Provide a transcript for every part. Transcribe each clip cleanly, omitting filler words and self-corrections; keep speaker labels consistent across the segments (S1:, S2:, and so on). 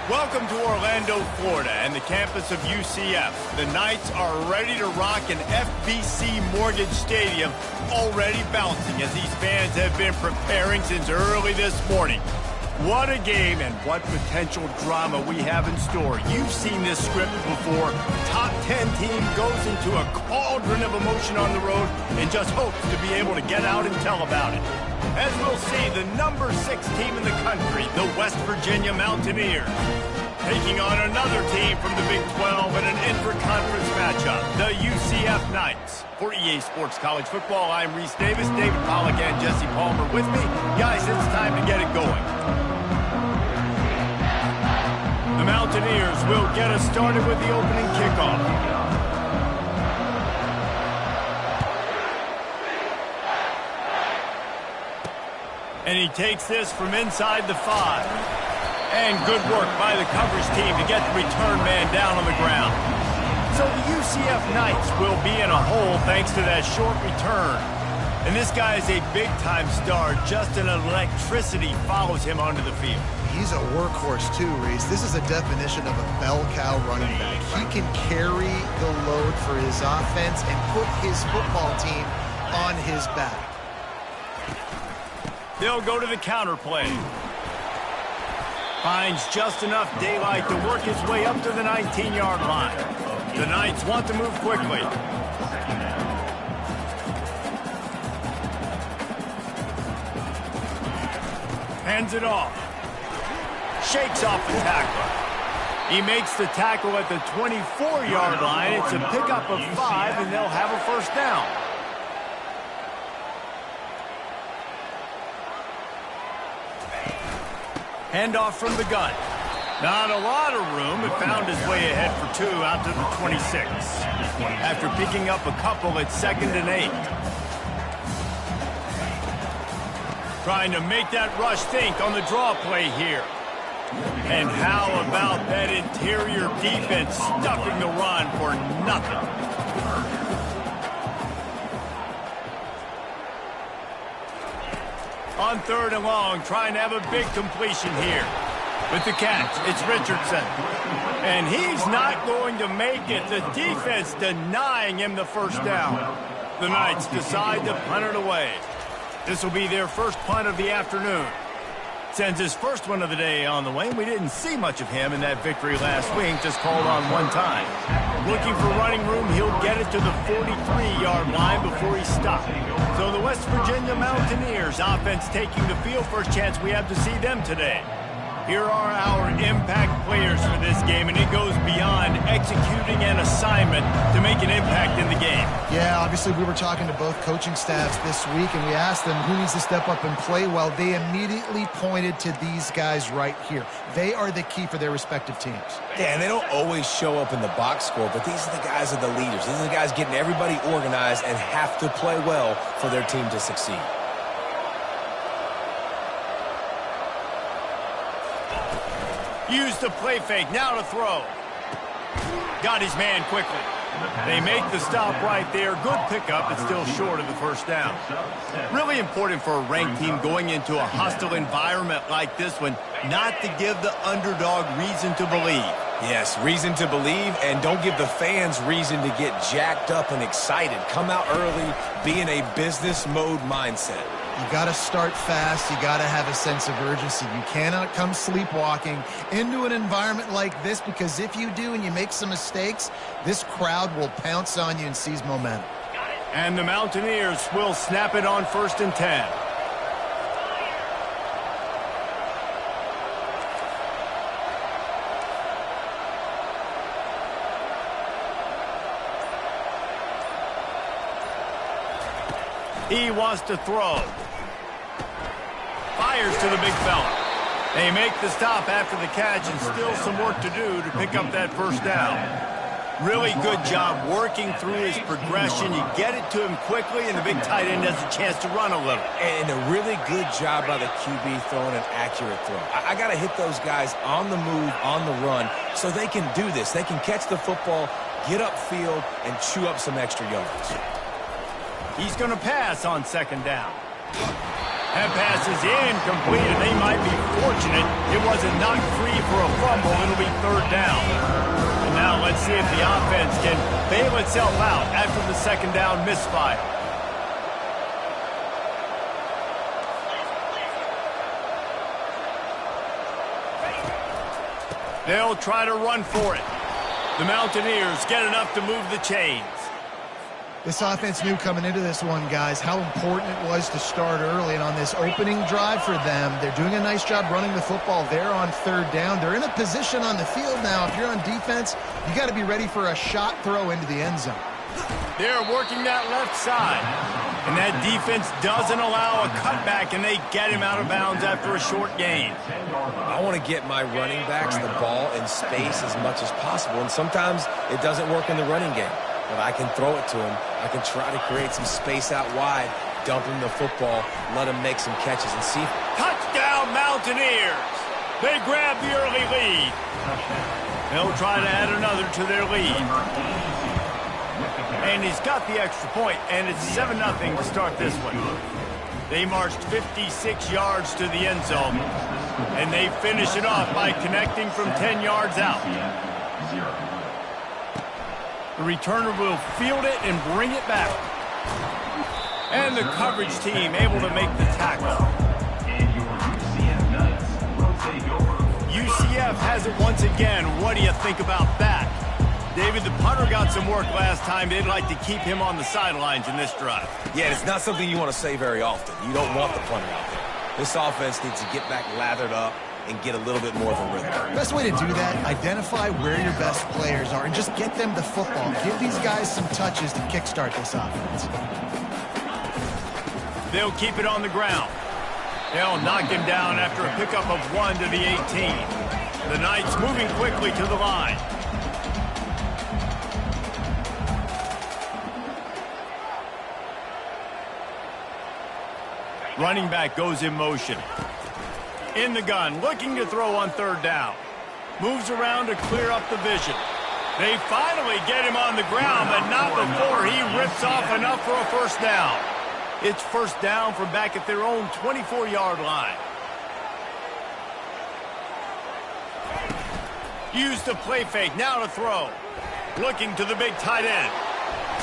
S1: Welcome to Orlando, Florida, and the campus of UCF. The Knights are ready to rock an FBC Mortgage Stadium, already bouncing as these fans have been preparing since early this morning. What a game and what potential drama we have in store. You've seen this script before. Top 10 team goes into a cauldron of emotion on the road and just hopes to be able to get out and tell about it. As we'll see, the number 6 team in the country, the West Virginia Mountaineers, taking on another team from the Big 12 in an intra-conference matchup, the UCF Knights. For EA Sports College Football, I'm Reese Davis, David Pollack, and Jesse Palmer with me. Guys, it's time to get it going. The Mountaineers will get us started with the opening kickoff. And he takes this from inside the 5. And good work by the coverage team to get the return man down on the ground. So the UCF Knights will be in a hole thanks to that short return. And this guy is a big-time star. Just an electricity follows him onto the field.
S2: He's a workhorse too, Reese. This is a definition of a bell cow running back. He can carry the load for his offense and put his football team on his back.
S1: They'll go to the counter play. Finds just enough daylight to work his way up to the 19-yard line. The Knights want to move quickly. Hands it off. Shakes off the tackle. He makes the tackle at the 24-yard line. It's a pickup of 5, and they'll have a first down. Handoff from the gun. Not a lot of room. It found his way ahead for 2 out to the 26. After picking up a couple, it's 2nd and 8. Trying to make that rush think on the draw play here. And how about that interior defense stuffing the run for nothing? On 3rd and long, trying to have a big completion here. With the catch, it's Richardson. And he's not going to make it. The defense denying him the first down. The Knights decide to punt it away. This will be their first punt of the afternoon. Sends his first one of the day on the way. We didn't see much of him in that victory last week, just called on one time. Looking for running room, he'll get it to the 43-yard line before he stopped. So the West Virginia Mountaineers offense taking the field. First chance we have to see them today. Here are our impact players for this game, and it goes beyond executing an assignment to make an impact in the game.
S2: Yeah, obviously we were talking to both coaching staffs this week, and we asked them who needs to step up and play well. They immediately pointed to these guys right here. They are the key for their respective teams.
S3: Yeah, and they don't always show up in the box score, but these are the guys that are the leaders. These are the guys getting everybody organized and have to play well for their team to succeed.
S1: Use the play fake, now to throw. Got his man quickly. They make the stop right there. Good pickup, but still short of the first down. Really important for a ranked team going into a hostile environment like this one, not to give the underdog reason to believe.
S3: Yes, reason to believe, and don't give the fans reason to get jacked up and excited. Come out early, be in a business mode mindset.
S2: You got to start fast. You got to have a sense of urgency. You cannot come sleepwalking into an environment like this, because if you do and you make some mistakes, this crowd will pounce on you and seize momentum.
S1: And the Mountaineers will snap it on 1st and 10. He wants to throw. Fires to the big fella. They make the stop after the catch, and still some work to do to pick up that first down. Really good job working through his progression. You get it to him quickly, and the big tight end has a chance to run a little.
S3: And a really good job by the QB throwing an accurate throw. I got to hit those guys on the move, on the run, so they can do this. They can catch the football, get upfield, and chew up some extra yards.
S1: He's going to pass on 2nd down. That pass is incomplete, and they might be fortunate it wasn't knocked free for a fumble. It'll be third down. And now let's see if the offense can bail itself out after the second down misfire. They'll try to run for it. The Mountaineers get enough to move the chains.
S2: This offense knew coming into this one, guys, how important it was to start early. And on this opening drive for them, they're doing a nice job running the football. They're on third down. They're in a position on the field now. If you're on defense, you got to be ready for a shot throw into the end zone.
S1: They're working that left side. And that defense doesn't allow a cutback, and they get him out of bounds after a short gain.
S3: I want to get my running backs the ball in space as much as possible, and sometimes it doesn't work in the running game. But I can throw it to him. I can try to create some space out wide, dump him the football, let him make some catches, and see.
S1: Touchdown, Mountaineers! They grab the early lead. They'll try to add another to their lead. And he's got the extra point, and it's 7-0 to start this one. They marched 56 yards to the end zone, and they finish it off by connecting from 10 yards out. The returner will field it and bring it back. And the coverage team able to make the tackle. UCF has it once again. What do you think about that? David, the punter got some work last time. They'd like to keep him on the sidelines in this drive.
S3: Yeah, it's not something you want to say very often. You don't want the punter out there. This offense needs to get back lathered up and get a little bit more of a rhythm.
S2: Best way to do that, identify where your best players are and just get them the football. Give these guys some touches to kickstart this offense.
S1: They'll keep it on the ground. They'll knock him down after a pickup of 1 to the 18. The Knights moving quickly to the line. Running back goes in motion. In the gun, looking to throw on third down. Moves around to clear up the vision. They finally get him on the ground, but not before he rips off enough for a first down. It's first down from back at their own 24-yard line. Use the play fake, now to throw. Looking to the big tight end.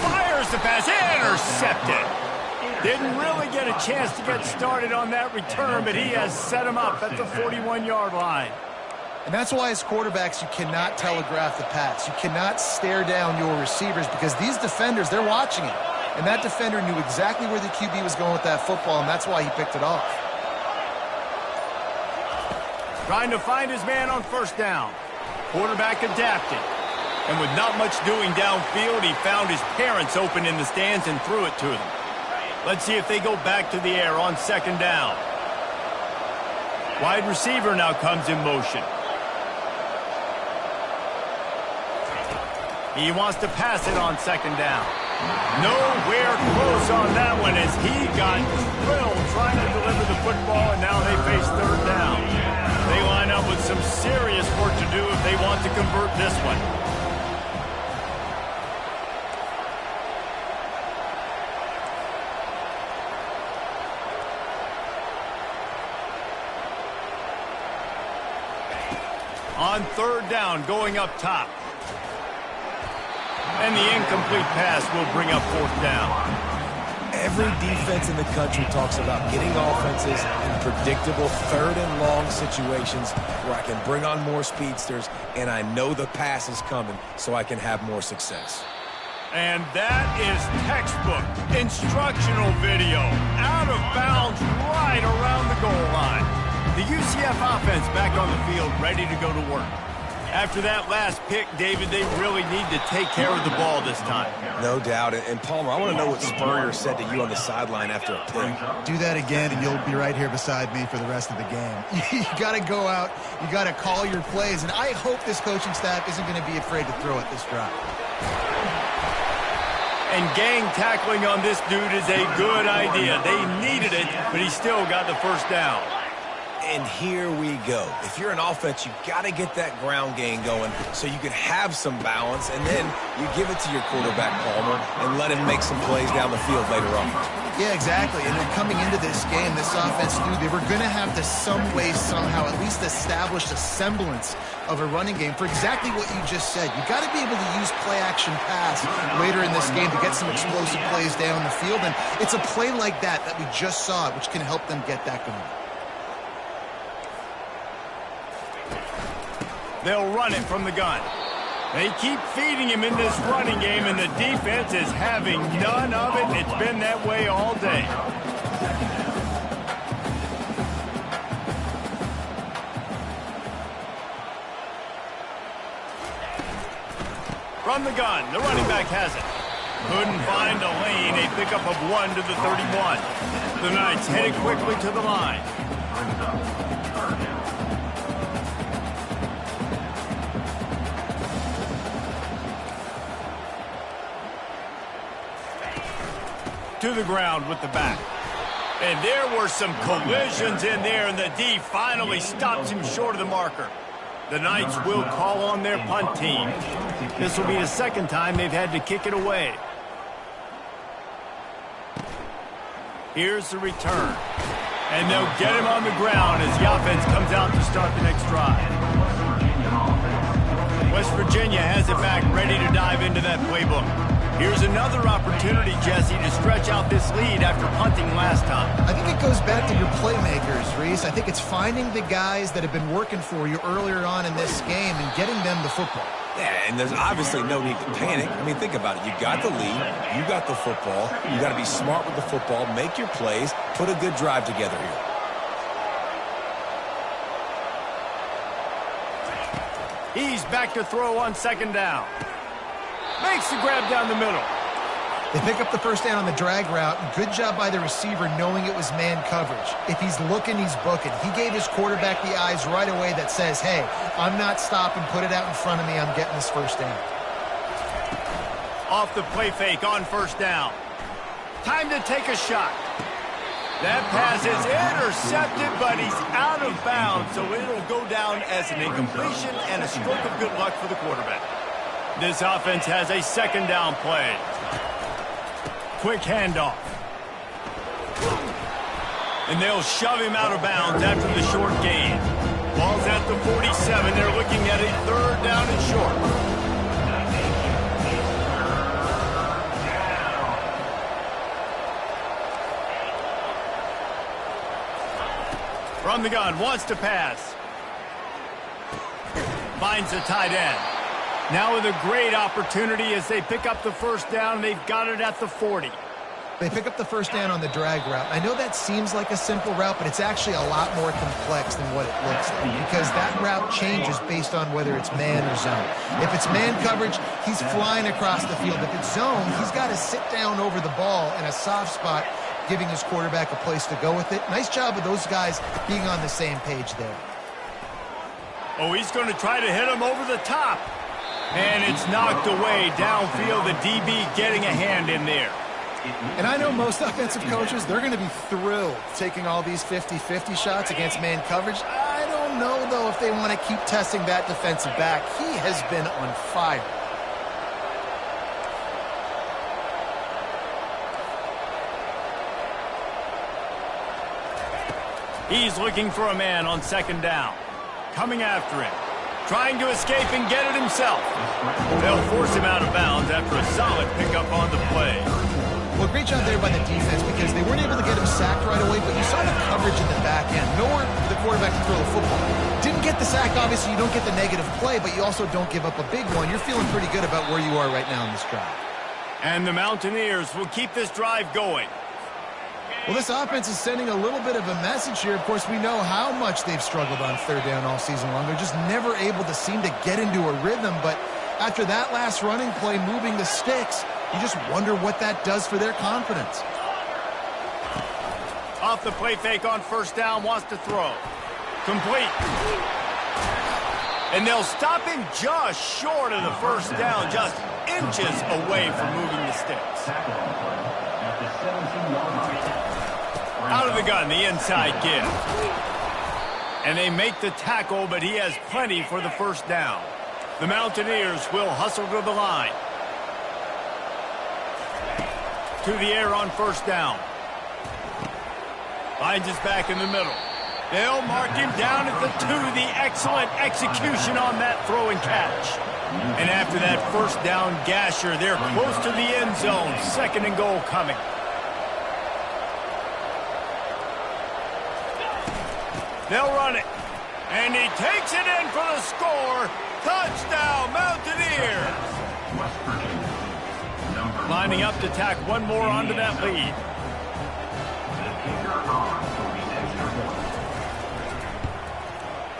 S1: Fires the pass, intercepted. Didn't really get a chance to get started on that return, but he has set him up at the 41-yard line.
S2: And that's why as quarterbacks, you cannot telegraph the pass. You cannot stare down your receivers because these defenders, they're watching it. And that defender knew exactly where the QB was going with that football, and that's why he picked it off.
S1: Trying to find his man on first down. Quarterback adapted. And with not much doing downfield, he found his parents open in the stands and threw it to them. Let's see if they go back to the air on second down. Wide receiver now comes in motion. He wants to pass it on second down. Nowhere close on that one as he got thrilled trying to deliver the football, and now they face third down. They line up with some serious work to do if they want to convert this one. On third down, going up top. And the incomplete pass will bring up fourth down.
S3: Every defense in the country talks about getting offenses in predictable third and long situations where I can bring on more speedsters and I know the pass is coming so I can have more success.
S1: And that is textbook instructional video. Out of bounds right around the goal line. The UCF offense back on the field, ready to go to work. After that last pick, David, they really need to take care of the ball this time.
S3: No doubt. And Palmer, I want to know what Spurrier said to you on the sideline after a pick.
S2: Do that again, and you'll be right here beside me for the rest of the game. You got to go out. You got to call your plays. And I hope this coaching staff isn't going to be afraid to throw it this drive.
S1: And gang tackling on this dude is a good idea. They needed it, but he still got the first down.
S3: And here we go. If you're an offense, you got to get that ground game going so you can have some balance, and then you give it to your quarterback, Palmer, and let him make some plays down the field later on.
S2: Yeah, exactly. And then coming into this game, this offense knew they were going to have to some way, somehow, at least establish a semblance of a running game for exactly what you just said. You got to be able to use play-action pass later in this game to get some explosive plays down the field, and it's a play like that we just saw, which can help them get that going.
S1: They'll run it from the gun. They keep feeding him in this running game, and the defense is having none of it. It's been that way all day. From the gun, the running back has it. Couldn't find a lane. A pickup of 1 to the 31. The Knights headed quickly to the line. To the ground with the back. And there were some collisions in there, and the D finally stops him short of the marker. The Knights will call on their punt team. This will be the second time they've had to kick it away. Here's the return. And they'll get him on the ground as the offense comes out to start the next drive. West Virginia has it back, ready to dive into that playbook. Here's another opportunity, Jesse, to stretch out this lead after punting last time.
S2: I think it goes back to your playmakers, Reese. I think it's finding the guys that have been working for you earlier on in this game and getting them the football.
S3: Yeah, and there's obviously no need to panic. I mean, think about it. You got the lead. You got the football. You got to be smart with the football, make your plays, put a good drive together here.
S1: He's back to throw on second down. Makes the grab down the middle.
S2: They pick up the first down on the drag route. Good job by the receiver knowing it was man coverage. If he's looking, he's booking. He gave his quarterback the eyes right away that says, hey, I'm not stopping. Put it out in front of me. I'm getting this first down.
S1: Off the play fake on first down. Time to take a shot. That pass is intercepted, but he's out of bounds, so it'll go down as an incompletion and a stroke of good luck for the quarterback. This offense has a second down play. Quick handoff. And they'll shove him out of bounds after the short gain. Ball's at the 47. They're looking at a third down and short. From the gun, wants to pass. Finds the tight end. Now with a great opportunity as they pick up the first down. They've got it at the 40.
S2: They pick up the first down on the drag route. I know that seems like a simple route, but it's actually a lot more complex than what it looks like because that route changes based on whether it's man or zone. If it's man coverage, he's flying across the field. If it's zone, he's got to sit down over the ball in a soft spot, giving his quarterback a place to go with it. Nice job of those guys being on the same page there.
S1: Oh, he's going to try to hit him over the top. And it's knocked away downfield. The DB getting a hand in there.
S2: And I know most offensive coaches, they're going to be thrilled taking all these 50-50 shots against man coverage. I don't know, though, if they want to keep testing that defensive back. He has been on fire.
S1: He's looking for a man on second down. Coming after him. Trying to escape and get it himself. They'll force him out of bounds after a solid pickup on the play.
S2: Well, great job there by the defense because they weren't able to get him sacked right away, but you saw the coverage in the back end. Nowhere for the quarterback to throw the football. Didn't get the sack, obviously you don't get the negative play, but you also don't give up a big one. You're feeling pretty good about where you are right now in this drive.
S1: And the Mountaineers will keep this drive going.
S2: Well, this offense is sending a little bit of a message here. Of course, we know how much they've struggled on third down all season long. They're just never able to seem to get into a rhythm, but after that last running play moving the sticks, you just wonder what that does for their confidence.
S1: Off the play fake on first down, wants to throw. Complete. And they'll stop him just short of the first down, just inches away from moving the sticks. Out of the gun, the inside give. And they make the tackle, but he has plenty for the first down. The Mountaineers will hustle to the line. To the air on first down. Finds his back in the middle. They'll mark him down at the 2. The excellent execution on that throw and catch. And after that first down gasher, they're close to the end zone. 2nd and goal coming. They'll run it. And he takes it in for the score. Touchdown, Mountaineers. Lining up to tack one more onto that lead.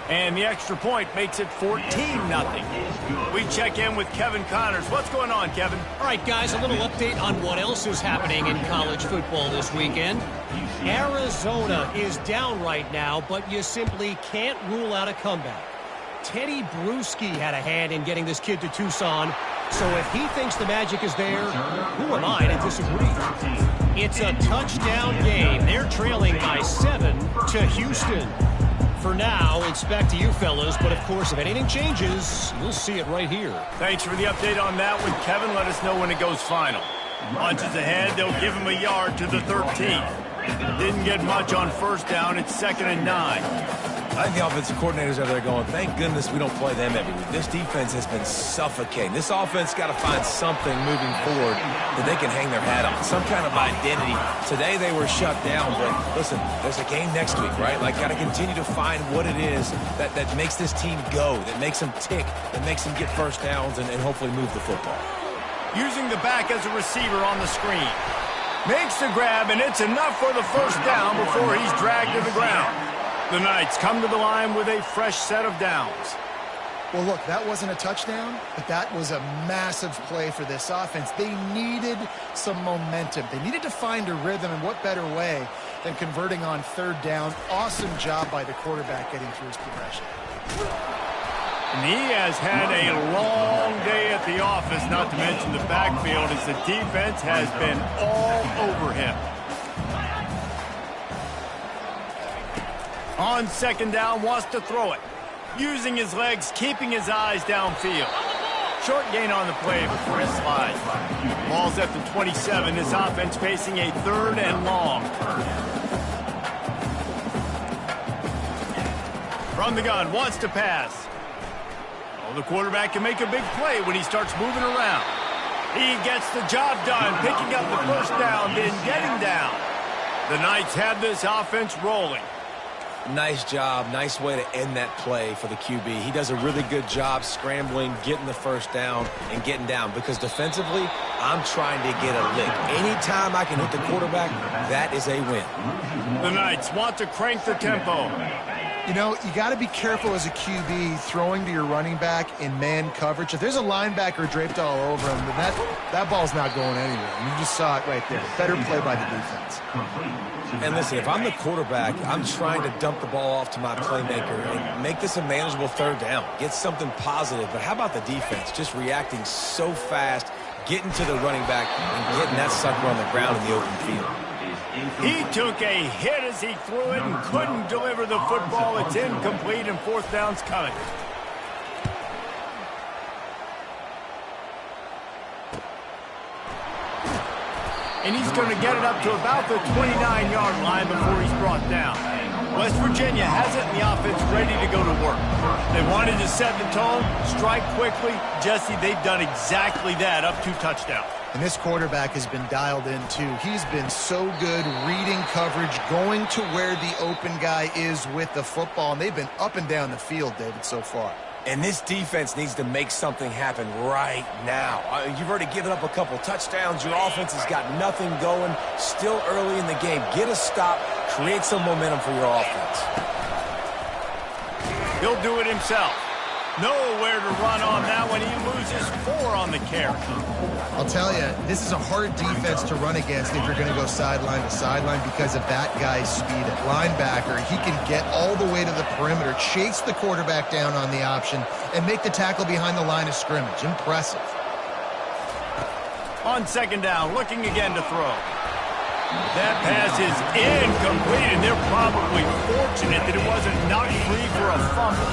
S1: And the extra point makes it 14-0. We check in with Kevin Connors. What's going on, Kevin?
S4: All right, guys, a little update on what else is happening in college football this weekend. Arizona is down right now, but you simply can't rule out a comeback. Teddy Bruschi had a hand in getting this kid to Tucson, so if he thinks the magic is there, who am I to disagree? It's a touchdown game. They're trailing by 7 to Houston. For now, it's back to you fellas, but of course, if anything changes, you'll see it right here.
S1: Thanks for the update on that one, Kevin. Let us know when it goes final. Launches ahead, they'll give him a yard to the 13th. Didn't get much on first down. It's 2nd and 9.
S3: I think the offensive coordinators are there going, thank goodness we don't play them every week. This defense has been suffocating. This offense got to find something moving forward that they can hang their hat on, some kind of identity. Today they were shut down, but listen, there's a game next week, right? Like, got to continue to find what it is that makes this team go, that makes them tick, that makes them get first downs and hopefully move the football.
S1: Using the back as a receiver on the screen. Makes the grab, and it's enough for the first down before he's dragged to the ground. The Knights come to the line with a fresh set of downs.
S2: Well, look, that wasn't a touchdown, but that was a massive play for this offense. They needed some momentum. They needed to find a rhythm, and what better way than converting on 3rd down. Awesome job by the quarterback getting through his progression.
S1: And he has had a long day at the office, not to mention the backfield, as the defense has been all over him. On 2nd down, wants to throw it. Using his legs, keeping his eyes downfield. Short gain on the play before he slides. Ball's at the 27. This offense facing a 3rd and long. From the gun, wants to pass. Oh, the quarterback can make a big play when he starts moving around. He gets the job done, picking up the first down, then getting down. The Knights have this offense rolling.
S3: Nice job. Nice way to end that play for the QB. He does a really good job scrambling, getting the first down, and getting down. Because defensively, I'm trying to get a lick. Anytime I can hit the quarterback, that is a win.
S1: The Knights want to crank the tempo.
S2: You know, you got to be careful as a QB throwing to your running back in man coverage. If there's a linebacker draped all over him, then that ball's not going anywhere. And you just saw it right there. Better play by the defense.
S3: And listen, if I'm the quarterback, I'm trying to dump the ball off to my playmaker and make this a manageable 3rd down. Get something positive. But how about the defense? Just reacting so fast, getting to the running back, and getting that sucker on the ground in the open field.
S1: He took a hit as he threw it and couldn't deliver the football. It's incomplete, and 4th down's coming. And he's going to get it up to about the 29-yard line before he's brought down. West Virginia has it, and the offense ready to go to work. They wanted to set the tone, strike quickly. Jesse, they've done exactly that, up 2 touchdowns.
S2: And this quarterback has been dialed in, too. He's been so good reading coverage, going to where the open guy is with the football. And they've been up and down the field, David, so far.
S3: And this defense needs to make something happen right now. You've already given up a couple touchdowns. Your offense has got nothing going. Still early in the game. Get a stop. Create some momentum for your offense.
S1: He'll do it himself. Nowhere to run on that one. He loses 4 on the carry.
S2: I'll tell you, this is a hard defense to run against if you're going to go sideline to sideline because of that guy's speed at linebacker. He can get all the way to the perimeter, chase the quarterback down on the option, and make the tackle behind the line of scrimmage. Impressive.
S1: On 2nd down, looking again to throw. That pass is incomplete, and they're probably fortunate that it wasn't knocked free for a fumble.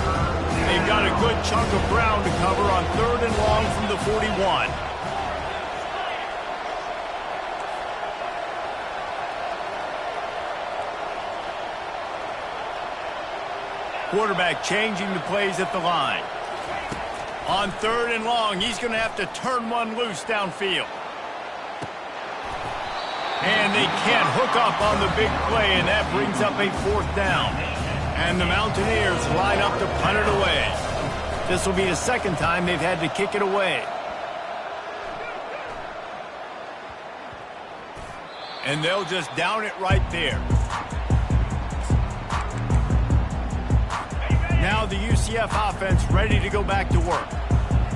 S1: They've got a good chunk of ground to cover on 3rd and long from the 41. Quarterback changing the plays at the line. On 3rd and long, he's going to have to turn one loose downfield. And they can't hook up on the big play, and that brings up a 4th down. And the Mountaineers line up to punt it away. This will be the 2nd time they've had to kick it away. And they'll just down it right there. Now the UCF offense ready to go back to work.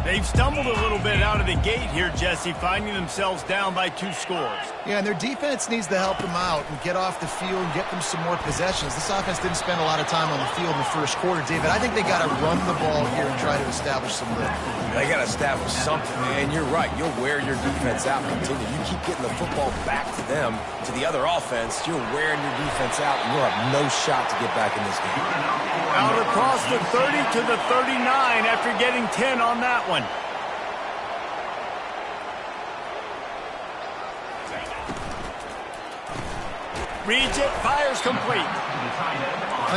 S1: They've stumbled a little bit out of the gate here, Jesse, finding themselves down by 2 scores.
S2: Yeah, and their defense needs to help them out and get off the field and get them some more possessions. This offense didn't spend a lot of time on the field in the 1st quarter, David. I think they got to run the ball here and try to establish some rhythm.
S3: They got to establish something, and you're right. You'll wear your defense out and continue. You keep getting the football back to them, to the other offense, you're wearing your defense out, and you'll have no shot to get back in this game.
S1: Out across the 30 to the 39 after getting 10 on that one. Reads it, fires complete.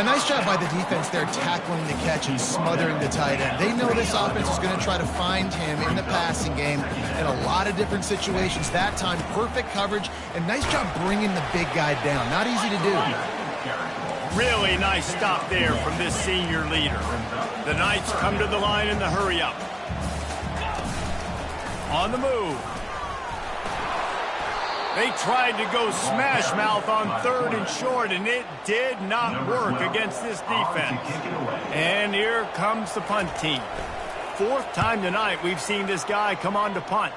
S2: A nice job by the defense there tackling the catch and smothering the tight end. They know this offense is going to try to find him in the passing game in a lot of different situations. That time, perfect coverage, and nice job bringing the big guy down. Not easy to do.
S1: Really nice stop there from this senior leader. The Knights come to the line in the hurry-up. On the move. They tried to go smash mouth on 3rd and short, and it did not work against this defense. And here comes the punt team. 4th time tonight we've seen this guy come on to punt.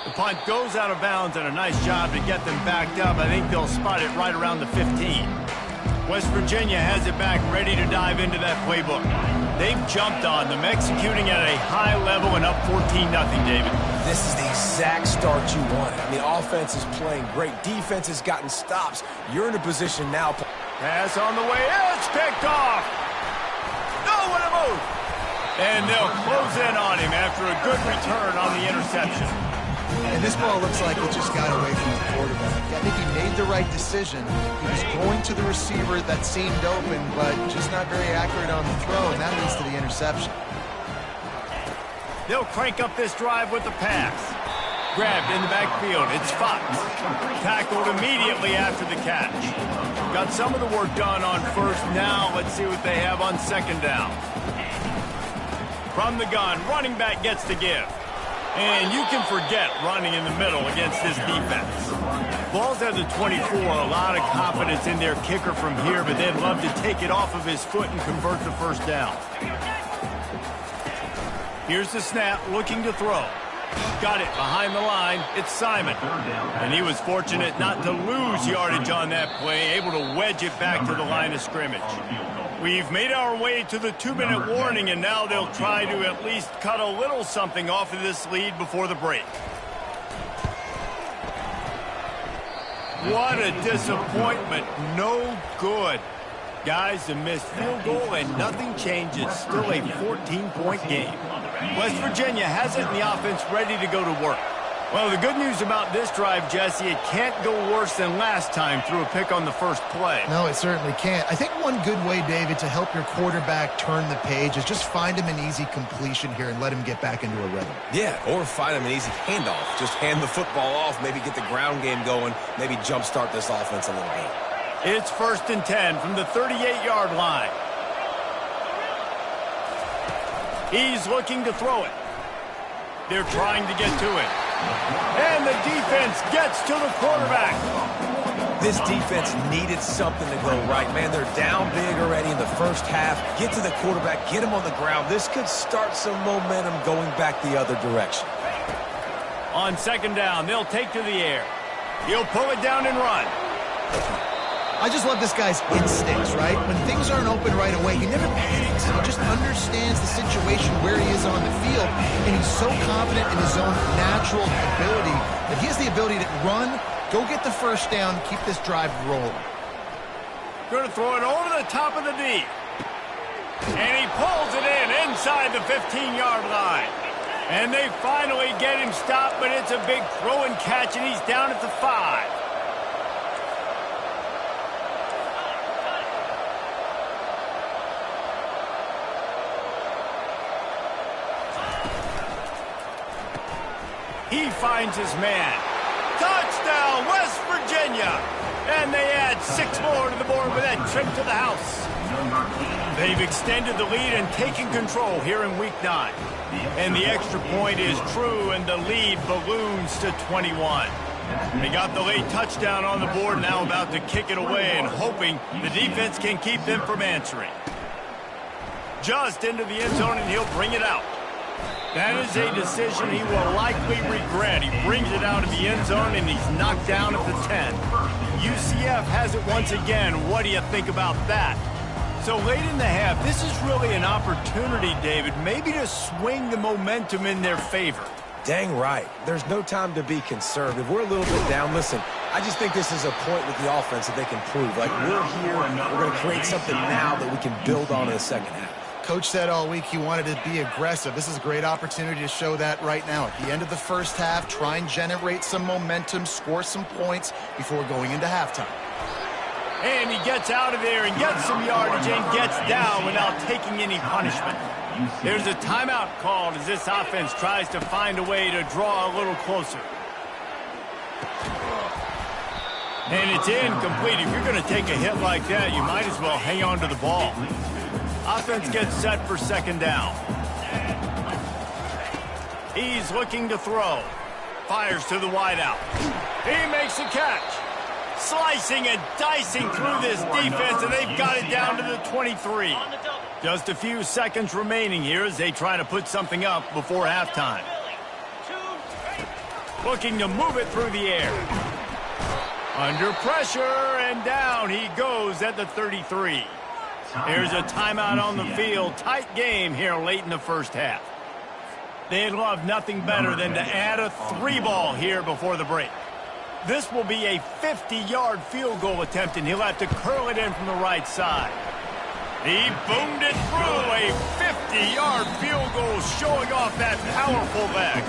S1: The punt goes out of bounds, and a nice job to get them backed up. I think they'll spot it right around the 15. West Virginia has it back, ready to dive into that playbook. They've jumped on them, executing at a high level and up 14-0, David.
S3: This is the exact start you wanted. I mean, offense is playing great. Defense has gotten stops. You're in a position now.
S1: Pass on the way. It's picked off. No, what a move. And they'll close in on him after a good return on the interception.
S2: And this ball looks like it just got away from the quarterback. I think he made the right decision. He was going to the receiver that seemed open, but just not very accurate on the throw, and that leads to the interception.
S1: They'll crank up this drive with the pass. Grabbed in the backfield. It's Fox. Tackled immediately after the catch. Got some of the work done on 1st. Now let's see what they have on 2nd down. From the gun, running back gets the give. And you can forget running in the middle against this defense. Ball's at the 24, a lot of confidence in their kicker from here, but they'd love to take it off of his foot and convert the 1st down. Here's the snap, looking to throw. Got it behind the line. It's Simon. And he was fortunate not to lose yardage on that play, able to wedge it back to the line of scrimmage. We've made our way to the 2-minute warning, and now they'll try to at least cut a little something off of this lead before the break. What a disappointment. No good. Guys, a missed field goal, and nothing changes. Still a 14-point game. West Virginia has it in the offense ready to go to work. Well, the good news about this drive, Jesse, it can't go worse than last time through a pick on the 1st play.
S2: No, it certainly can't. I think one good way, David, to help your quarterback turn the page is just find him an easy completion here and let him get back into a rhythm.
S3: Yeah, or find him an easy handoff. Just hand the football off, maybe get the ground game going, maybe jumpstart this offense a little bit.
S1: It's 1st and 10 from the 38-yard line. He's looking to throw it. They're trying to get to it. And the defense gets to the quarterback.
S3: This defense needed something to go right, man. They're down big already in the 1st half. Get to the quarterback, get him on the ground. This could start some momentum going back the other direction.
S1: On 2nd down, they'll take to the air. He'll pull it down and run.
S2: I just love this guy's instincts, right? When things aren't open right away, he never panics. He just understands the situation where he is on the field, and he's so confident in his own natural ability that he has the ability to run, Go get the first down, keep this drive rolling.
S1: Going to throw it over the top of the D. And he pulls it in inside the 15-yard line. And they finally get him stopped, but it's a big throw and catch, and he's down at the 5. He finds his man. Touchdown, West Virginia! And they add 6 more to the board with that trip to the house. They've extended the lead and taken control here in Week 9. And the extra point is true, and the lead balloons to 21. They got the late touchdown on the board, now about to kick it away and hoping the defense can keep them from answering. Just into the end zone, and he'll bring it out. That is a decision he will likely regret. He brings it out of the end zone, and he's knocked down at the 10. UCF has it once again. What do you think about that? So late in the half, this is really an opportunity, David, maybe to swing the momentum in their favor.
S3: Dang right. There's no time to be concerned. If we're a little bit down, listen, I just think this is a point with the offense that they can prove. Like, we're here, we're going to create something now that we can build on in the second half.
S2: Coach said all week he wanted to be aggressive. This is a great opportunity to show that right now. At the end of the first half, try and generate some momentum, score some points before going into halftime.
S1: And he gets out of there and gets some yardage and gets down without taking any punishment. There's a timeout called as this offense tries to find a way to draw a little closer. And it's incomplete. If you're going to take a hit like that, you might as well hang on to the ball. Offense gets set for second down. He's looking to throw. Fires to the wideout. He makes the catch. Slicing and dicing through this defense, and they've got it down to the 23. Just a few seconds remaining here as they try to put something up before halftime. Looking to move it through the air. Under pressure, and down he goes at the 33. There's a timeout on the field. Tight game here late in the first half. They'd love nothing better than to add a 3-ball here before the break. This will be a 50-yard field goal attempt, and he'll have to curl it in from the right side. He boomed it through. A 50-yard field goal showing off that powerful leg.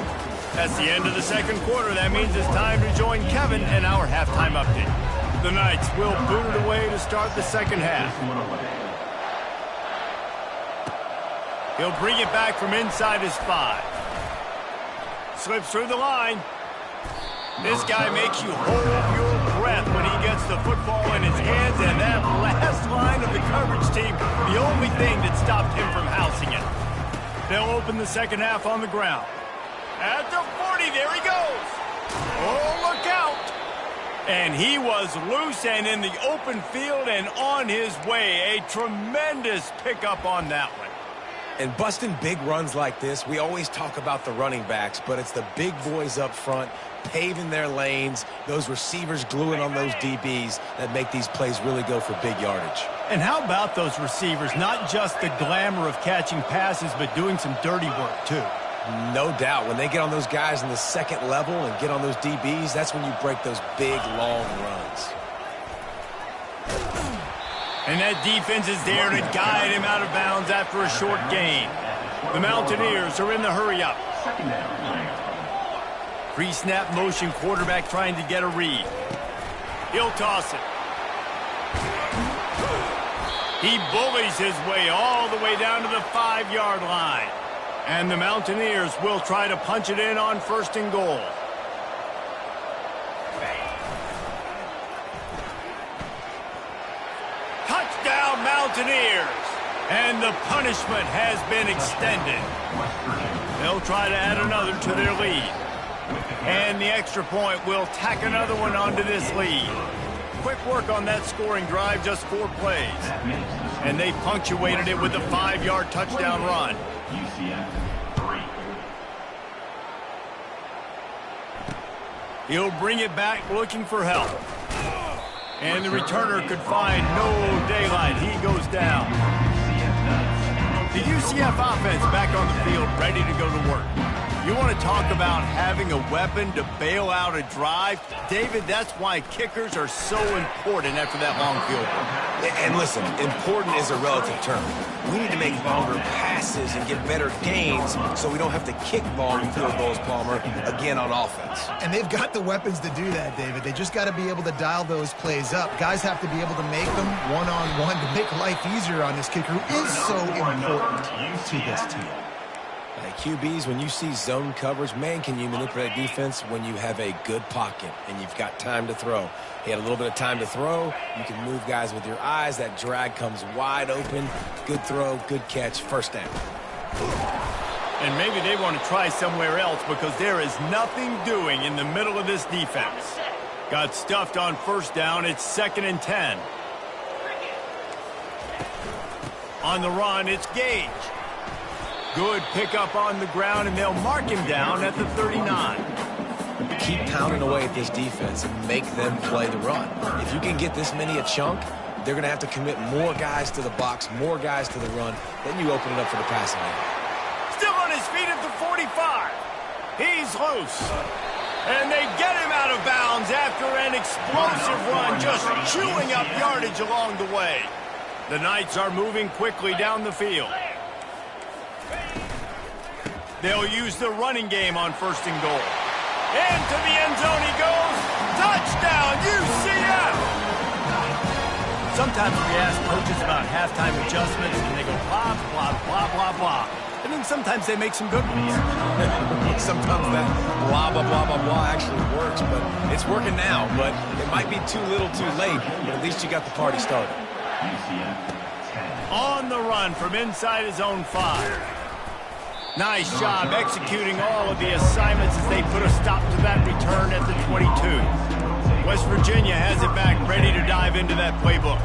S1: That's the end of the second quarter. That means it's time to join Kevin in our halftime update. The Knights will boot it away to start the second half. He'll bring it back from inside his 5. Slips through the line. This guy makes you hold your breath when he gets the football in his hands, and that last line of the coverage team, the only thing that stopped him from housing it. They'll open the second half on the ground. At the 40, there he goes. Oh, look out. And he was loose and in the open field and on his way. A tremendous pickup on that one.
S3: And busting big runs like this, we always talk about the running backs, but it's the big boys up front, paving their lanes, those receivers gluing on those DBs that make these plays really go for big yardage.
S1: And how about those receivers? Not just the glamour of catching passes, but doing some dirty work, too.
S3: No doubt. When they get on those guys in the second level and get on those DBs, that's when you break those big, long runs.
S1: And that defense is there to guide him out of bounds after a short gain. The Mountaineers are in the hurry-up. Pre-snap motion, quarterback trying to get a read. He'll toss it. He bullies his way all the way down to the 5-yard line. And the Mountaineers will try to punch it in on 1st and goal. Touchdown, Mountaineers! And the punishment has been extended. They'll try to add another to their lead. And the extra point will tack another one onto this lead. Quick work on that scoring drive, just 4 plays. And they punctuated it with a 5-yard touchdown run. He'll bring it back looking for help. And the returner could find no daylight. He goes down. The UCF offense back on the field, ready to go to work. You want to talk about having a weapon to bail out a drive? David, that's why kickers are so important after that long field goal.
S3: And listen, important is a relative term. We need to make longer passes and get better gains so we don't have to kick long field goals, Palmer, again on offense.
S2: And they've got the weapons to do that, David. They just got to be able to dial those plays up. Guys have to be able to make them one-on-one to make life easier on this kicker who is so important to this team.
S3: QBs, when you see zone coverage, man, can you manipulate defense when you have a good pocket and you've got time to throw. He had a little bit of time to throw. You can move guys with your eyes. That drag comes wide open. Good throw, good catch, first down.
S1: And maybe they want to try somewhere else because there is nothing doing in the middle of this defense. Got stuffed on first down. It's 2nd and 10. On the run, it's Gage. Good pickup on the ground, and they'll mark him down at the 39.
S3: Keep pounding away at this defense and make them play the run. If you can get this many a chunk, they're going to have to commit more guys to the box, more guys to the run. Then you open it up for the passing game.
S1: Still on his feet at the 45. He's loose. And they get him out of bounds after an explosive run, just chewing up yardage along the way. The Knights are moving quickly down the field. They'll use the running game on 1st and goal. Into the end zone he goes. Touchdown, UCF! Sometimes we ask coaches about halftime adjustments, and they go blah, blah, blah, blah, blah. And then sometimes they make some good ones.
S3: Sometimes that blah, blah, blah, blah, blah actually works, but it's working now. But it might be too little too late, but at least you got the party started.
S1: On the run from inside his own 5. Nice job executing all of the assignments as they put a stop to that return at the 22. West Virginia has it back, ready to dive into that playbook.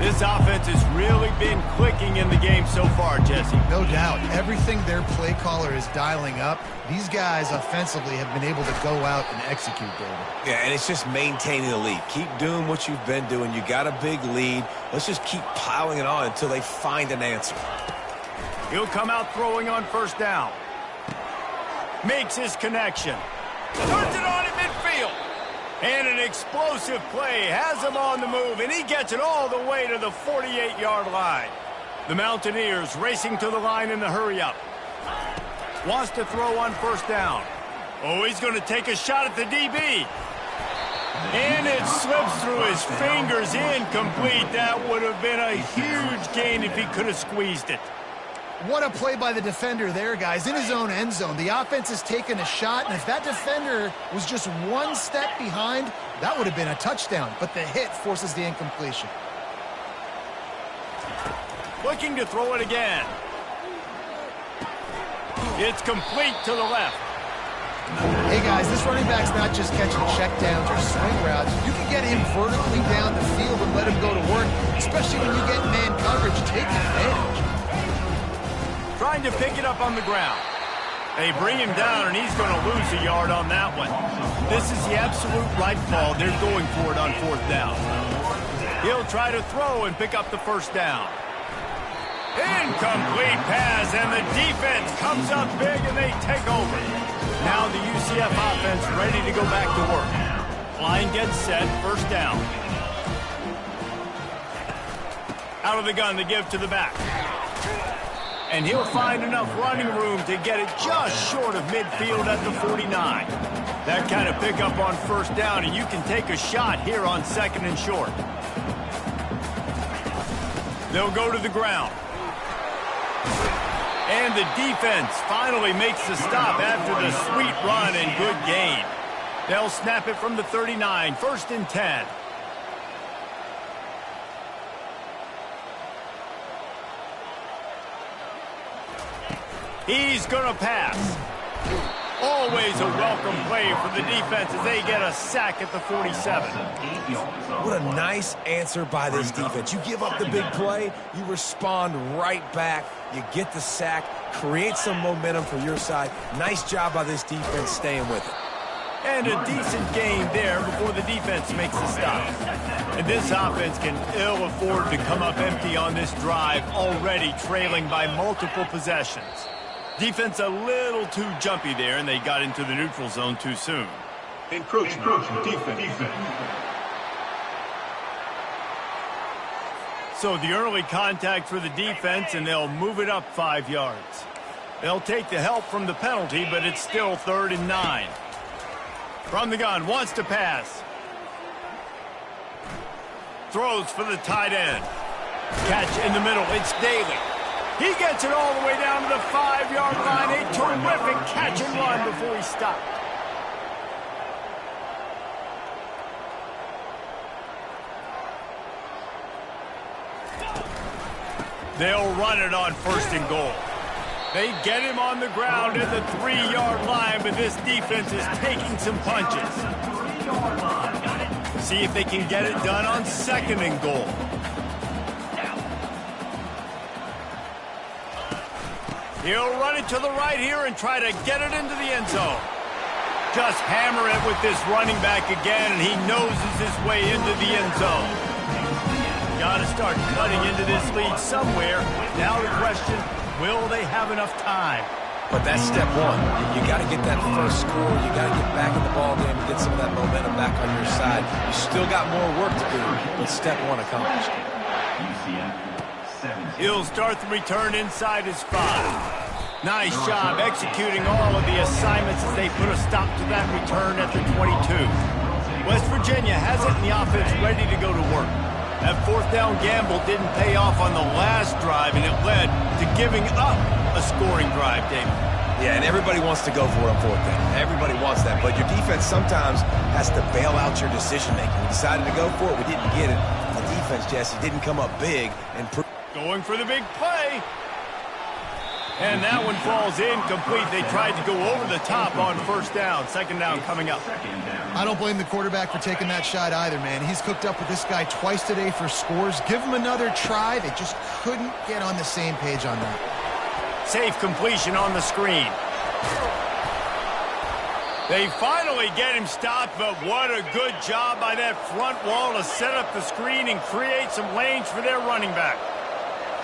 S1: This offense has really been clicking in the game so far, Jesse.
S2: No doubt. Everything their play caller is dialing up, these guys offensively have been able to go out and execute, David.
S3: Yeah, and it's just maintaining the lead. Keep doing what you've been doing. You got a big lead. Let's just keep piling it on until they find an answer.
S1: He'll come out throwing on 1st down. Makes his connection. Turns it on in midfield. And an explosive play has him on the move, and he gets it all the way to the 48-yard line. The Mountaineers racing to the line in the hurry-up. Wants to throw on 1st down. Oh, he's going to take a shot at the DB. And it slips through his fingers, incomplete. That would have been a huge gain if he could have squeezed it.
S2: What a play by the defender there, guys. In his own end zone, the offense has taken a shot, and if that defender was just one step behind, that would have been a touchdown. But the hit forces the incompletion.
S1: Looking to throw it again. It's complete to the left.
S2: Hey, guys, this running back's not just catching checkdowns or swing routes. You can get him vertically down the field and let him go to work, especially when you get man coverage. Take advantage.
S1: Trying to pick it up on the ground. They bring him down, and he's going to lose a yard on that one. This is the absolute right call. They're going for it on 4th down. He'll try to throw and pick up the 1st down. Incomplete pass, and the defense comes up big, and they take over. Now the UCF offense ready to go back to work. Line gets set, 1st down. Out of the gun to give to the back. And he'll find enough running room to get it just short of midfield at the 49. That kind of pickup on 1st down, and you can take a shot here on 2nd and short. They'll go to the ground. And the defense finally makes the stop after the sweet run and good gain. They'll snap it from the 39, 1st and 10. He's going to pass. Always a welcome play for the defense as they get a sack at the 47.
S3: What a nice answer by this defense. You give up the big play, you respond right back, you get the sack, create some momentum for your side. Nice job by this defense staying with it.
S1: And a decent gain there before the defense makes the stop. And this offense can ill afford to come up empty on this drive, already trailing by multiple possessions. Defense a little too jumpy there, and they got into the neutral zone too soon.
S5: Encroachment. Defense.
S1: So the early contact for the defense, and they'll move it up 5 yards. They'll take the help from the penalty, but it's still 3rd and 9. From the gun, wants to pass. Throws for the tight end. Catch in the middle, it's Daly. He gets it all the way down to the 5-yard line. A terrific catch and run before he stopped. They'll run it on 1st and goal. They get him on the ground at the 3-yard line, but this defense is taking some punches. See if they can get it done on 2nd and goal. He'll run it to the right here and try to get it into the end zone. Just hammer it with this running back again, and he noses his way into the end zone. Got to start cutting into this lead somewhere. Now the question, will they have enough time?
S3: But that's step one. You got to get that first score. You got to get back in the ball game and get some of that momentum back on your side. You still got more work to do, but step one accomplished.
S1: He'll start the return inside his 5. Nice job executing all of the assignments as they put a stop to that return at the 22. West Virginia has it in the offense ready to go to work. That 4th down gamble didn't pay off on the last drive, and it led to giving up a scoring drive, David.
S3: Yeah, and everybody wants to go for it on 4th down. Everybody wants that, but your defense sometimes has to bail out your decision-making. We decided to go for it. We didn't get it. The defense, Jesse, didn't come up big and
S1: going for the big play. And that one falls incomplete. They tried to go over the top on 1st down. 2nd down coming up.
S2: I don't blame the quarterback for taking that shot either, man. He's cooked up with this guy twice today for scores. Give him another try. They just couldn't get on the same page on that.
S1: Safe completion on the screen. They finally get him stopped, but what a good job by that front wall to set up the screen and create some lanes for their running back.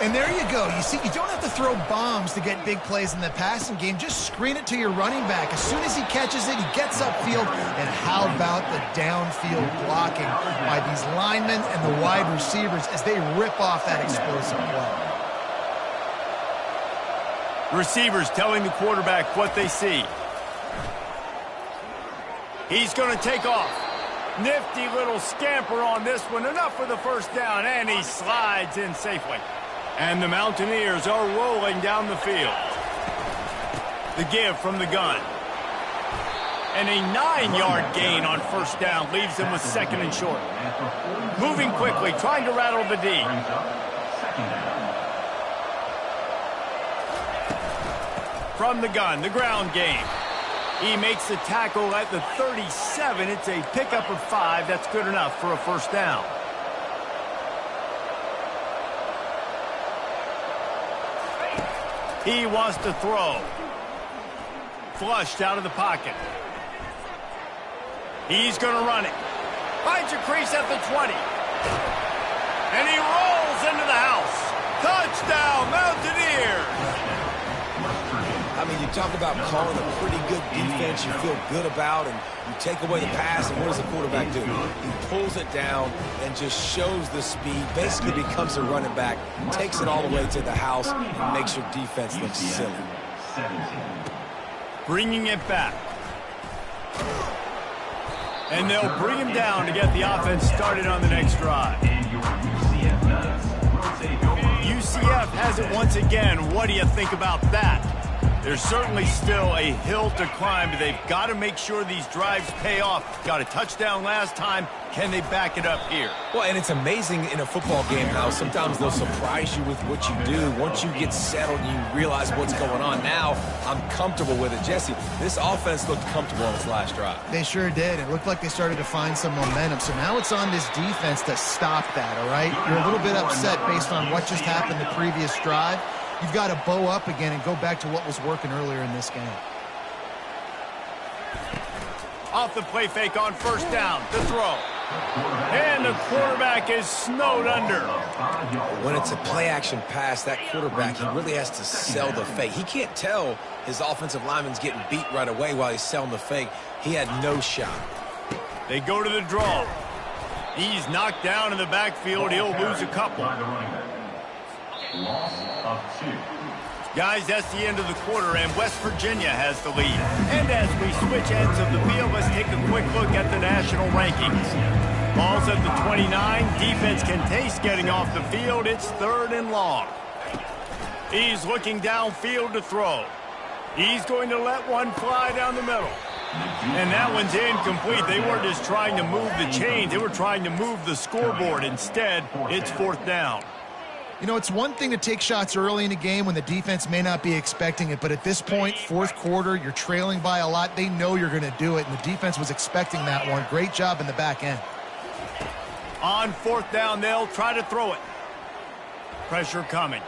S2: And there you go. You see, you don't have to throw bombs to get big plays in the passing game. Just screen it to your running back. As soon as he catches it, he gets upfield. And how about the downfield blocking by these linemen and the wide receivers as they rip off that explosive play?
S1: Receivers telling the quarterback what they see. He's going to take off. Nifty little scamper on this one. Enough for the 1st down, and he slides in safely. And the Mountaineers are rolling down the field. The give from the gun. And a 9-yard gain on 1st down leaves them with 2nd and short. Moving quickly, trying to rattle the D. From the gun, the ground game. He makes the tackle at the 37. It's a pickup of 5. That's good enough for a 1st down. He wants to throw. Flushed out of the pocket. He's going to run it. Finds a crease at the 20. And he rolls into the house. Touchdown, Mountaineers!
S3: I mean, you talk about calling a pretty good defense you feel good about, and you take away the pass, and what does the quarterback do? He pulls it down and just shows the speed, basically becomes a running back, takes it all the way to the house, and makes your defense look silly.
S1: Bringing it back. And they'll bring him down to get the offense started on the next drive. UCF has it once again. What do you think about that? There's certainly still a hill to climb, but they've got to make sure these drives pay off. Got a touchdown last time. Can they back it up here?
S3: Well, and it's amazing in a football game how sometimes they'll surprise you with what you do. Once you get settled and you realize what's going on, now I'm comfortable with it. Jesse, this offense looked comfortable on its last drive.
S2: They sure did. It looked like they started to find some momentum. So now it's on this defense to stop that, all right? You're a little bit upset based on what just happened the previous drive. You've got to bow up again and go back to what was working earlier in this game.
S1: Off the play fake on 1st down. The throw. And the quarterback is snowed under.
S3: When it's a play-action pass, that quarterback, he really has to sell the fake. He can't tell his offensive lineman's getting beat right away while he's selling the fake. He had no shot.
S1: They go to the draw. He's knocked down in the backfield. He'll lose a couple.
S5: Loss of 2.
S1: Guys, that's the end of the quarter, and West Virginia has the lead. And as we switch ends of the field, let's take a quick look at the national rankings. Ball's at the 29. Defense can taste getting off the field. It's 3rd and long. He's looking downfield to throw. He's going to let one fly down the middle. And that one's incomplete. They weren't just trying to move the chains. They were trying to move the scoreboard. Instead, it's 4th down.
S2: You know, it's one thing to take shots early in a game when the defense may not be expecting it, but at this point, 4th quarter, you're trailing by a lot. They know you're going to do it, and the defense was expecting that one. Great job in the back end.
S1: On 4th down, they'll try to throw it. Pressure coming.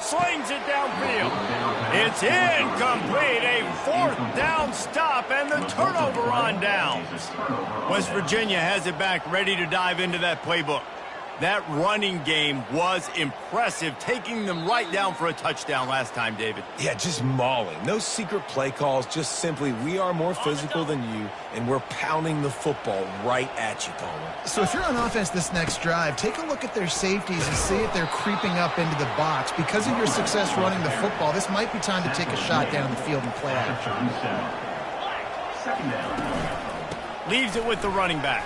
S1: Slings it downfield. It's incomplete. A 4th down stop and the turnover on downs. West Virginia has it back, ready to dive into that playbook. That running game was impressive, taking them right down for a touchdown last time, David.
S3: Yeah, just mauling. No secret play calls, just simply we are more physical than you, and we're pounding the football right at you, Palmer.
S2: So if you're on offense this next drive, take a look at their safeties and see if they're creeping up into the box. Because of your success running the football, this might be time to take a shot down the field and play action.
S5: 2nd down.
S1: Leaves it with the running back.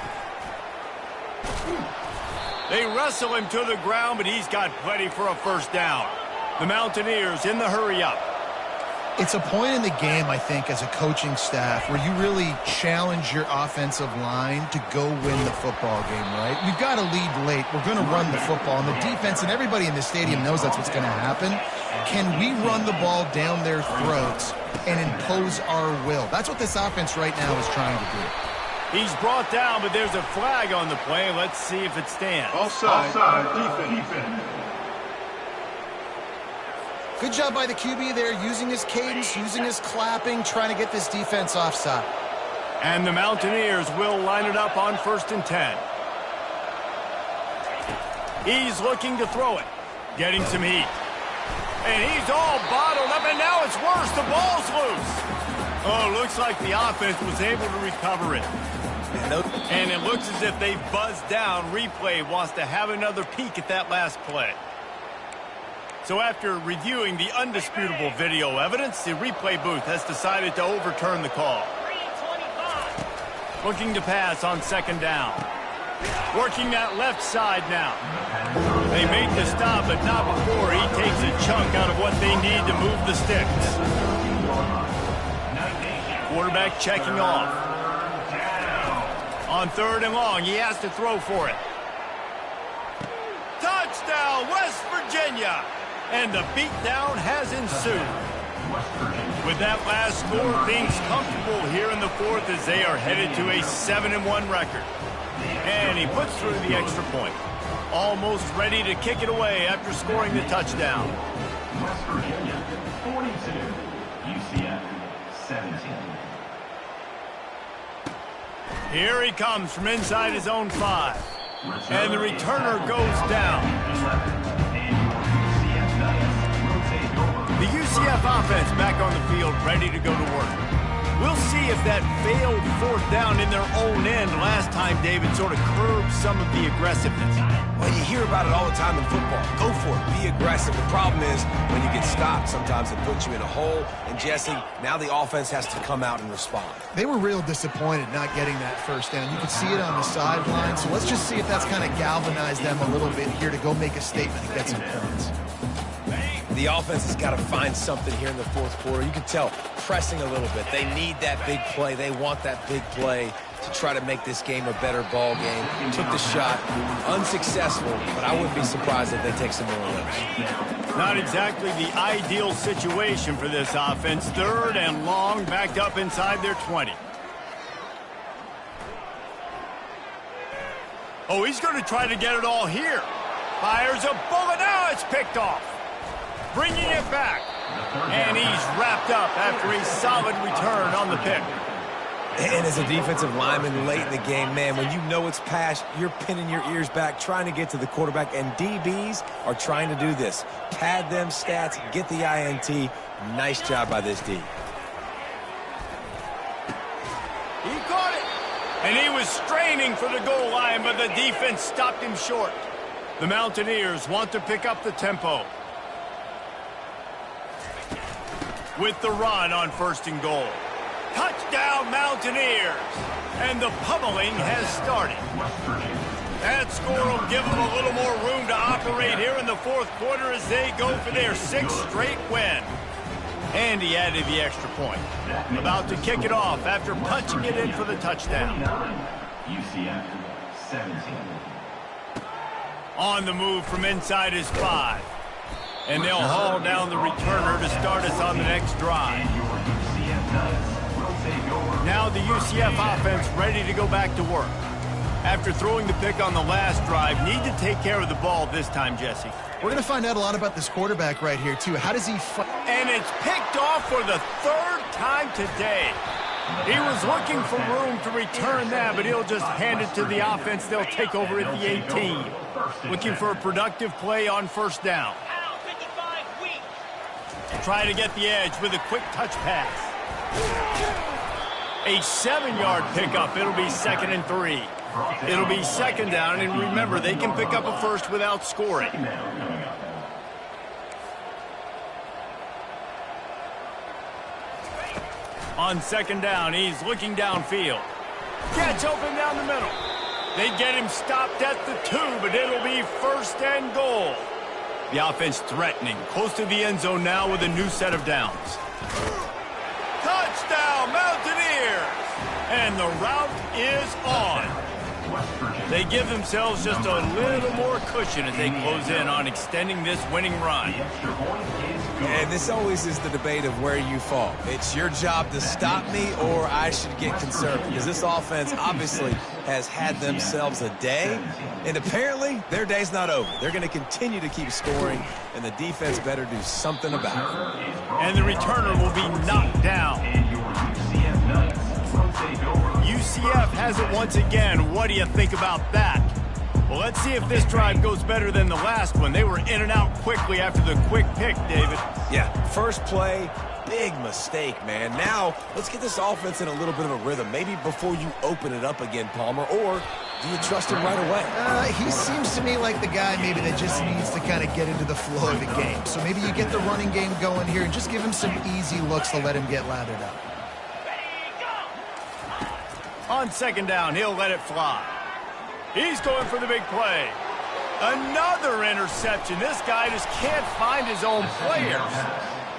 S1: They wrestle him to the ground, but he's got plenty for a 1st down. The Mountaineers in the hurry-up.
S2: It's a point in the game, I think, as a coaching staff where you really challenge your offensive line to go win the football game, right? We've got to lead late. We're going to run the football, and the defense and everybody in the stadium knows that's what's going to happen. Can we run the ball down their throats and impose our will? That's what this offense right now is trying to do.
S1: He's brought down, but there's a flag on the play. Let's see if it stands.
S5: Offside. Defense.
S2: Good job by the QB there, using his cadence, using his clapping, trying to get this defense offside.
S1: And the Mountaineers will line it up on 1st and 10. He's looking to throw it, getting some heat. And he's all bottled up, and now it's worse. The ball's loose. Oh, looks like the offense was able to recover it. And it looks as if they buzzed down. Replay wants to have another peek at that last play. So after reviewing the undisputable video evidence, the replay booth has decided to overturn the call. Looking to pass on 2nd down. Working that left side now. They make the stop, but not before he takes a chunk out of what they need to move the sticks. Quarterback checking off. On 3rd and long, he has to throw for it. Touchdown, West Virginia! And the beatdown has ensued. With that last score, things comfortable here in the 4th as they are headed to a 7-1 record. And he puts through the extra point. Almost ready to kick it away after scoring the touchdown.
S5: West Virginia 42. UCF 17.
S1: Here he comes from inside his own 5. And the returner goes down. The UCF offense back on the field, ready to go to work. We'll see if that failed 4th down in their own end last time, David, sort of curbed some of the aggressiveness.
S3: Well, you hear about it all the time in football. Go for it. Be aggressive. The problem is when you get stopped, sometimes it puts you in a hole. And, Jesse, now the offense has to come out and respond.
S2: They were real disappointed not getting that 1st down. You could see it on the sideline. So let's just see if that's kind of galvanized them a little bit here to go make a statement and get some points.
S3: The offense has got to find something here in the 4th quarter. You can tell pressing a little bit. They need that big play. They want that big play to try to make this game a better ball game. Took the shot, unsuccessful, but I wouldn't be surprised if they take some more of those.
S1: Not exactly the ideal situation for this offense. 3rd and long, backed up inside their 20. Oh, he's going to try to get it all here. Fires a bullet. Now it's picked off. Bringing it back. And he's wrapped up after a solid return on the pick.
S3: And as a defensive lineman late in the game, man, when you know it's pass, you're pinning your ears back, trying to get to the quarterback, and DBs are trying to do this. Pad them stats, get the INT. Nice job by this D.
S1: He caught it. And he was straining for the goal line, but the defense stopped him short. The Mountaineers want to pick up the tempo. With the run on 1st and goal. Touchdown, Mountaineers! And the pummeling has started. That score will give them a little more room to operate here in the 4th quarter as they go for their 6th straight win. And he added the extra point. About to kick it off after punching it in for the touchdown.
S5: UCF 17.
S1: On the move from inside his 5. And they'll haul down the returner to start us on the next drive. Now the UCF offense ready to go back to work. After throwing the pick on the last drive, need to take care of the ball this time, Jesse.
S2: We're going to find out a lot about this quarterback right here, too. How does he fight?
S1: And it's picked off for the 3rd time today. He was looking for room to return that, but he'll just hand it to the offense. They'll take over at the 18. Looking for a productive play on 1st down. Try to get the edge with a quick touch pass. A 7-yard pickup. It'll be 2nd and 3. It'll be 2nd down, and remember, they can pick up a first without scoring. On 2nd down, he's looking downfield. Gets open down the middle. They get him stopped at the 2, but it'll be 1st and goal. The offense threatening, close to the end zone now with a new set of downs. Touchdown, Mountaineers! And the route is on. They give themselves just a little more cushion as they close in on extending this winning run.
S3: And this always is the debate of where you fall. It's your job to stop me or I should get conservative. Because this offense obviously has had themselves a day. And apparently their day's not over. They're going to continue to keep scoring. And the defense better do something about it.
S1: And the returner will be knocked down. UCF has it once again. What do you think about that? Well, let's see if this drive goes better than the last one. They were in and out quickly after the quick pick, David.
S3: Yeah, first play, big mistake, man. Now, let's get this offense in a little bit of a rhythm. Maybe before you open it up again, Palmer, or do you trust him right away?
S2: He seems to me like the guy maybe that just needs to kind of get into the flow of the game. So maybe you get the running game going here and just give him some easy looks to let him get lathered up.
S1: On 2nd down, he'll let it fly. He's going for the big play. Another interception. This guy just can't find his own players.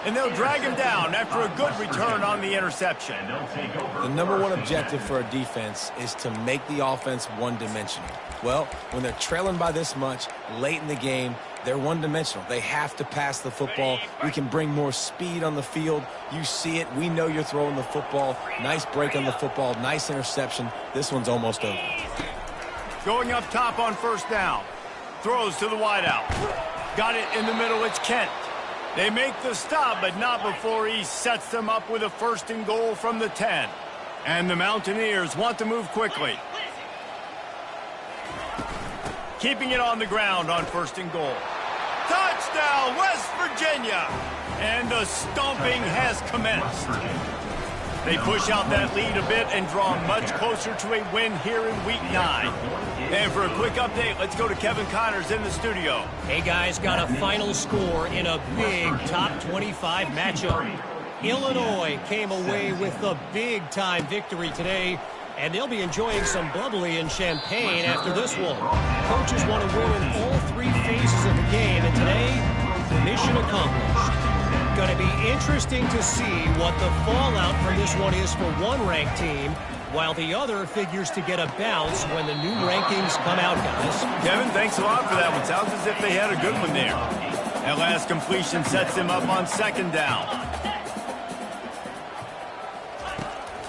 S1: And they'll drag him down after a good return on the interception.
S3: The #1 objective for a defense is to make the offense one-dimensional. Well, when they're trailing by this much late in the game, they're one-dimensional. They have to pass the football. We can bring more speed on the field. You see it. We know you're throwing the football. Nice break on the football. Nice interception. This one's almost over.
S1: Going up top on 1st down. Throws to the wideout. Got it in the middle. It's Kent. They make the stop, but not before he sets them up with a 1st and goal from the 10. And the Mountaineers want to move quickly. Keeping it on the ground on 1st and goal. Touchdown, West Virginia! And the stomping has commenced. They push out that lead a bit and draw much closer to a win here in Week 9. And for a quick update, let's go to Kevin Connors in the studio.
S4: Hey, guys, got a final score in a big top 25 matchup. Illinois came away with the big-time victory today, and they'll be enjoying some bubbly and champagne after this one. Coaches want to win in all 3 phases of the game, and today, mission accomplished. Going to be interesting to see what the fallout from this one is for one ranked team, while the other figures to get a bounce when the new rankings come out, guys.
S1: Kevin, thanks a lot for that one. Sounds as if they had a good one there. That last completion sets him up on 2nd down.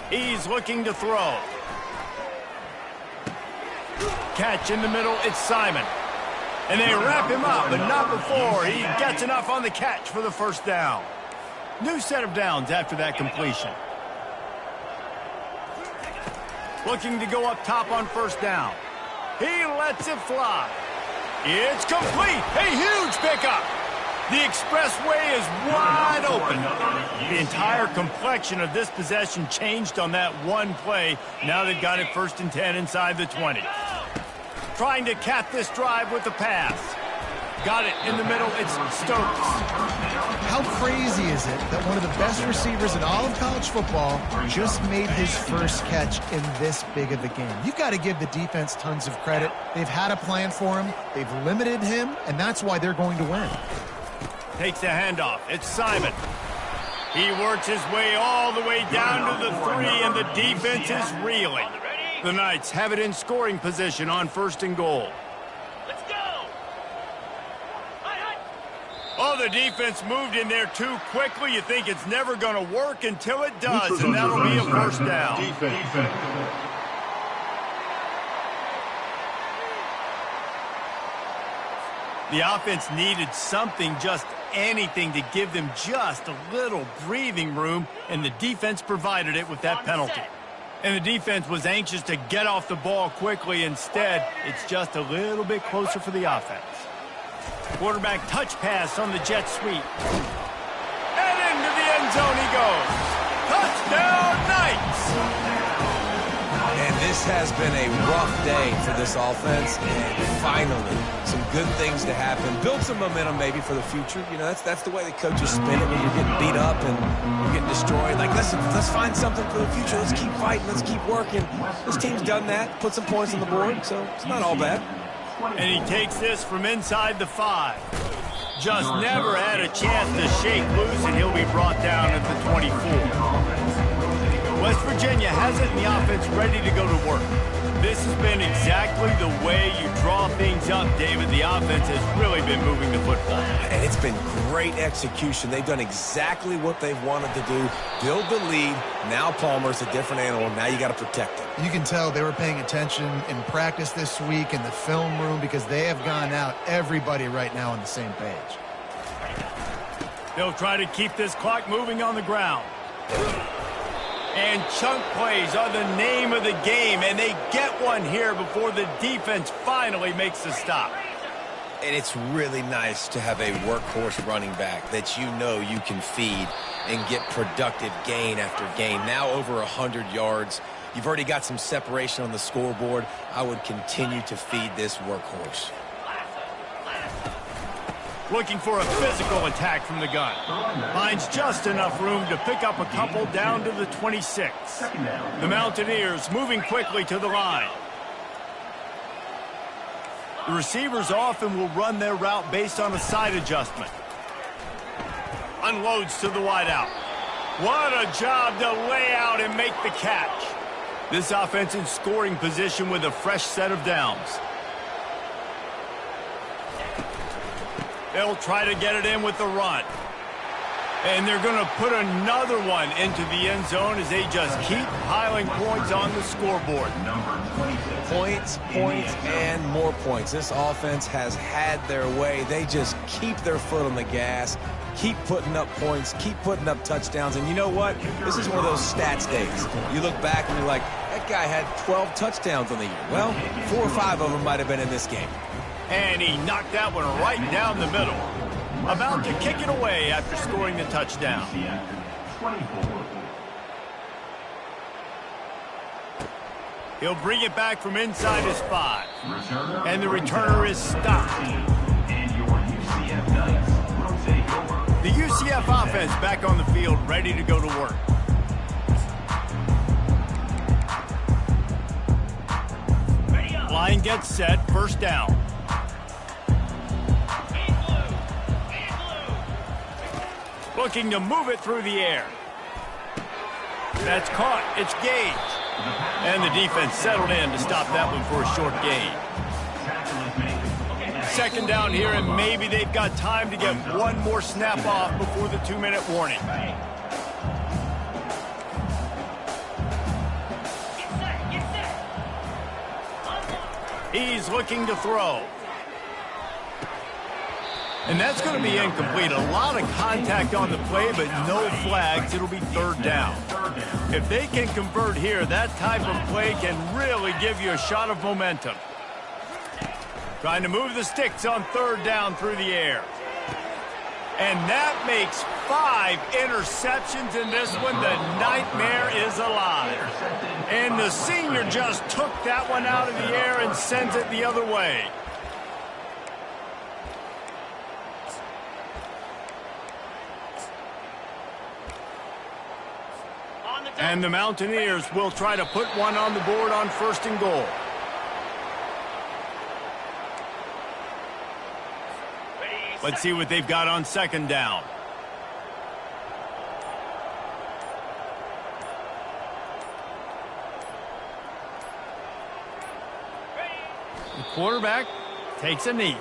S1: He's looking to throw. Catch in the middle, it's Simon. And they wrap him up, but not before he gets enough on the catch for the 1st down. New set of downs after that completion. Looking to go up top on first down. He lets it fly. It's complete. A huge pickup. The expressway is wide open. The entire complexion of this possession changed on that one play. Now they've got it 1st and 10 inside the 20. Trying to cap this drive with the pass. Got it in the middle. It's Stokes.
S2: How crazy is it that one of the best receivers in all of college football just made his first catch in this big of a game? You've got to give the defense tons of credit. They've had a plan for him. They've limited him, and that's why they're going to win.
S1: Takes the handoff. It's Simon. He works his way all the way down to the 3, and the defense is reeling. The Knights have it in scoring position on 1st and goal.
S6: Let's go!
S1: Oh, the defense moved in there too quickly. You think it's never going to work until it does, and that'll be a 1st down. The offense needed something, just anything, to give them just a little breathing room, and the defense provided it with that penalty. And the defense was anxious to get off the ball quickly. Instead, it's just a little bit closer for the offense. Quarterback touch pass on the jet sweep. And into the end zone he goes. Touchdown, Knights!
S3: And this has been a rough day for this offense, and finally, some good things to happen. Build some momentum maybe for the future. You know, that's the way the coaches spin it when you're getting beat up and you're getting destroyed. Like, listen, let's find something for the future. Let's keep fighting. Let's keep working. This team's done that, put some points on the board, so it's not all bad.
S1: And he takes this from inside the 5. Just never had a chance to shake loose, and he'll be brought down at the 24. West Virginia has it in the offense ready to go to work. This has been exactly the way you draw things up, David. The offense has really been moving the football.
S3: And it's been great execution. They've done exactly what they've wanted to do. Build the lead. Now Palmer's a different animal. Now you got to protect it.
S2: You can tell they were paying attention in practice this week in the film room because they have gone out, everybody right now on the same page.
S1: They'll try to keep this clock moving on the ground. And chunk plays are the name of the game, and they get one here before the defense finally makes the stop.
S3: And it's really nice to have a workhorse running back that you know you can feed and get productive gain after gain. Now over 100 yards. You've already got some separation on the scoreboard. I would continue to feed this workhorse.
S1: Looking for a physical attack from the gun. Finds just enough room to pick up a couple down to the 26. The Mountaineers moving quickly to the line. The receivers often will run their route based on a side adjustment. Unloads to the wideout. What a job to lay out and make the catch. This offense in scoring position with a fresh set of downs. They'll try to get it in with the run. And they're going to put another one into the end zone as they just keep piling points on the scoreboard.
S3: Points, and more points. This offense has had their way. They just keep their foot on the gas, keep putting up points, keep putting up touchdowns. And you know what? This is one of those stats days. You look back and you're like, that guy had 12 touchdowns on the year. Well, 4 or 5 of them might have been in this game.
S1: And he knocked that one right down the middle. About to kick it away after scoring the touchdown. He'll bring it back from inside his 5. And the returner is stopped. The UCF offense back on the field, ready to go to work. Line gets set, first down. Looking to move it through the air. That's caught. It's Gage. And the defense settled in to stop that one for a short gain. Second down here, and maybe they've got time to get one more snap off before the 2-minute warning. He's looking to throw. And that's going to be incomplete. A lot of contact on the play, but no flags. It'll be third down. If they can convert here, that type of play can really give you a shot of momentum. Trying to move the sticks on third down through the air. And that makes 5 interceptions in this one. The nightmare is alive. And the senior just took that one out of the air and sends it the other way. And the Mountaineers will try to put one on the board on 1st and goal. Let's see what they've got on 2nd down. The quarterback takes a knee.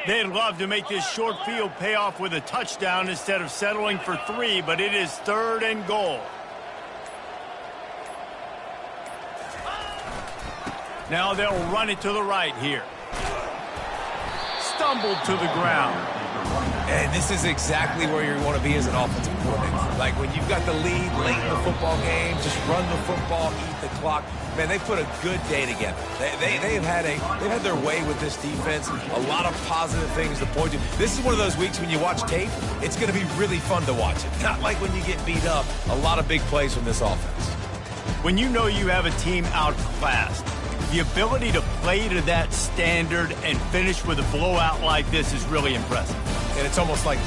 S1: They'd love to make this short field pay off with a touchdown instead of settling for 3, but it is 3rd and goal. Now they'll run it to the right here. Stumbled to the ground.
S3: And this is exactly where you want to be as an offensive coordinator. Like when you've got the lead late in the football game, just run the football, eat the clock. Man, they put a good day together. They've had their way with this defense. A lot of positive things to point to. This is one of those weeks when you watch tape, it's going to be really fun to watch it. Not like when you get beat up. A lot of big plays from this offense.
S1: When you know you have a team outclassed, the ability to play to that standard and finish with a blowout like this is really impressive.
S3: And it's almost like